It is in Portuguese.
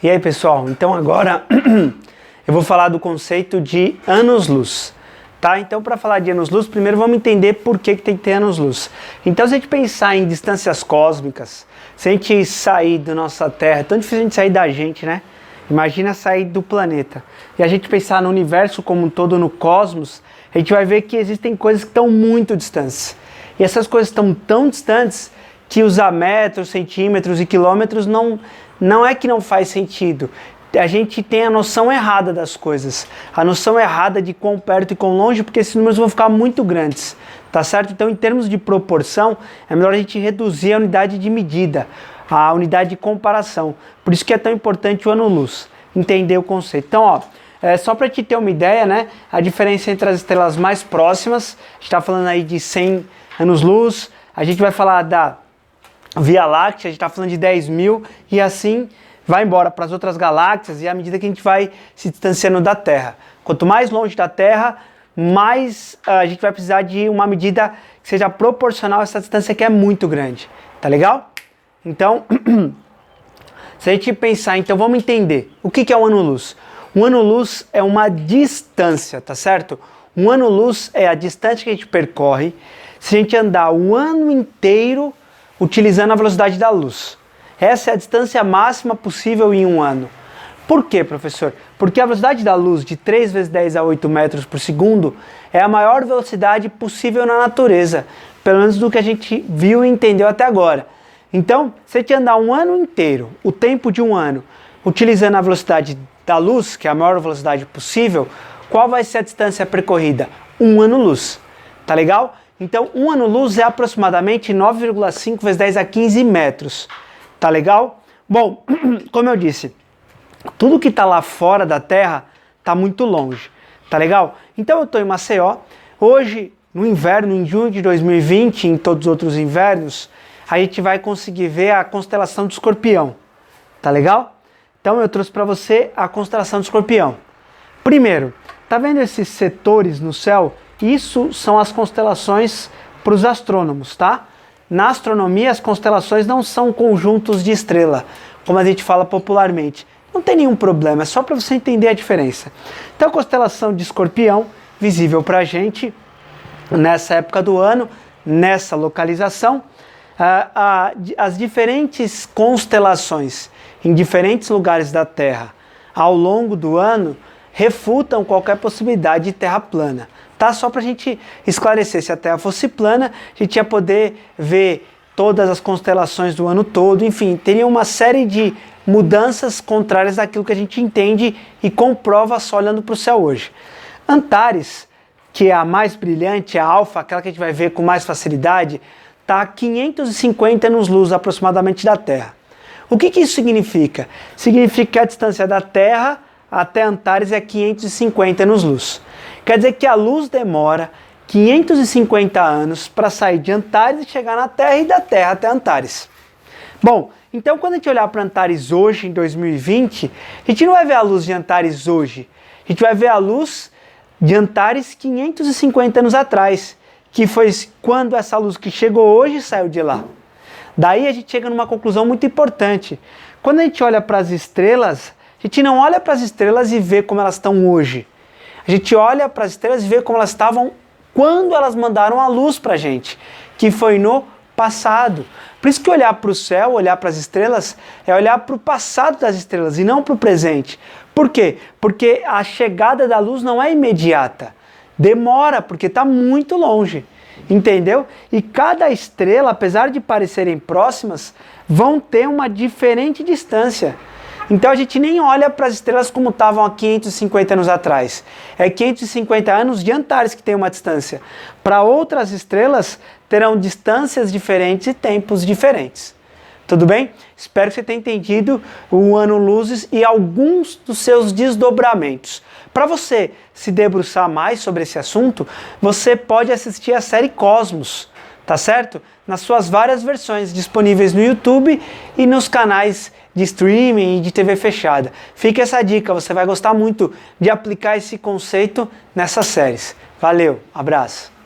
E aí, pessoal, então agora eu vou falar do conceito de anos-luz, tá? Então, para falar de anos-luz, primeiro vamos entender por que tem que ter anos-luz. Então, se a gente pensar em distâncias cósmicas, se a gente sair da nossa Terra, é tão difícil a gente sair da gente, né? Imagina sair do planeta. E a gente pensar no universo como um todo, no cosmos, a gente vai ver que existem coisas que estão muito distantes. E essas coisas estão tão distantes que usar metros, centímetros e quilômetros não é que não faz sentido. A gente tem a noção errada das coisas. A noção errada de quão perto e quão longe, porque esses números vão ficar muito grandes. Tá certo? Então, em termos de proporção, é melhor a gente reduzir a unidade de medida, a unidade de comparação. Por isso que é tão importante o ano-luz, entender o conceito. Então, ó, só para te ter uma ideia, né? A diferença entre as estrelas mais próximas, a gente está falando aí de 100 anos-luz, a gente vai falar da Via Láctea, a gente está falando de 10 mil, e assim vai embora para as outras galáxias, e à medida que a gente vai se distanciando da Terra. Quanto mais longe da Terra, mais a gente vai precisar de uma medida que seja proporcional a essa distância que é muito grande. Tá legal? Então, se a gente pensar, então vamos entender o que é um ano-luz. Um ano-luz é uma distância, tá certo? Um ano-luz é a distância que a gente percorre se a gente andar o ano inteiro utilizando a velocidade da luz. Essa é a distância máxima possível em um ano. Por quê, professor? Porque a velocidade da luz de 3 vezes 10 a 8 metros por segundo é a maior velocidade possível na natureza, pelo menos do que a gente viu e entendeu até agora. Então, se a gente andar um ano inteiro, o tempo de um ano, utilizando a velocidade da luz, que é a maior velocidade possível, qual vai ser a distância percorrida? Um ano-luz. Tá legal? Então, um ano-luz é aproximadamente 9,5 vezes 10 a 15 metros. Tá legal? Bom, como eu disse, tudo que está lá fora da Terra está muito longe. Tá legal? Então, eu estou em Maceió. Hoje, no inverno, em junho de 2020, em todos os outros invernos, a gente vai conseguir ver a constelação do Escorpião. Tá legal? Então, eu trouxe para você a constelação do Escorpião. Primeiro, tá vendo esses setores no céu? Isso são as constelações para os astrônomos, tá? Na astronomia, as constelações não são conjuntos de estrela, como a gente fala popularmente. Não tem nenhum problema, é só para você entender a diferença. Então, a constelação de Escorpião, visível para a gente nessa época do ano, nessa localização, as diferentes constelações em diferentes lugares da Terra ao longo do ano refutam qualquer possibilidade de Terra plana. Tá? Só para a gente esclarecer, se a Terra fosse plana, a gente ia poder ver todas as constelações do ano todo, enfim, teria uma série de mudanças contrárias daquilo que a gente entende e comprova só olhando para o céu hoje. Antares, que é a mais brilhante, a alfa, aquela que a gente vai ver com mais facilidade, está a 550 anos-luz aproximadamente da Terra. O que isso significa? Significa que a distância da Terra até Antares é 550 anos-luz. Quer dizer que a luz demora 550 anos para sair de Antares e chegar na Terra, e da Terra até Antares. Bom, então quando a gente olhar para Antares hoje, em 2020, a gente não vai ver a luz de Antares hoje. A gente vai ver a luz de Antares 550 anos atrás, que foi quando essa luz que chegou hoje saiu de lá. Daí a gente chega numa conclusão muito importante. Quando a gente olha para as estrelas, a gente não olha para as estrelas e vê como elas estão hoje. A gente olha para as estrelas e vê como elas estavam quando elas mandaram a luz para a gente, que foi no passado. Por isso que olhar para o céu, olhar para as estrelas, é olhar para o passado das estrelas e não para o presente. Por quê? Porque a chegada da luz não é imediata. Demora, porque está muito longe. Entendeu? E cada estrela, apesar de parecerem próximas, vão ter uma diferente distância. Então a gente nem olha para as estrelas como estavam há 550 anos atrás. É 550 anos de Antares que tem uma distância. Para outras estrelas, terão distâncias diferentes e tempos diferentes. Tudo bem? Espero que você tenha entendido o ano-luzes e alguns dos seus desdobramentos. Para você se debruçar mais sobre esse assunto, você pode assistir a série Cosmos, tá certo? Nas suas várias versões disponíveis no YouTube e nos canais de streaming e de TV fechada. Fica essa dica, você vai gostar muito de aplicar esse conceito nessas séries. Valeu, abraço!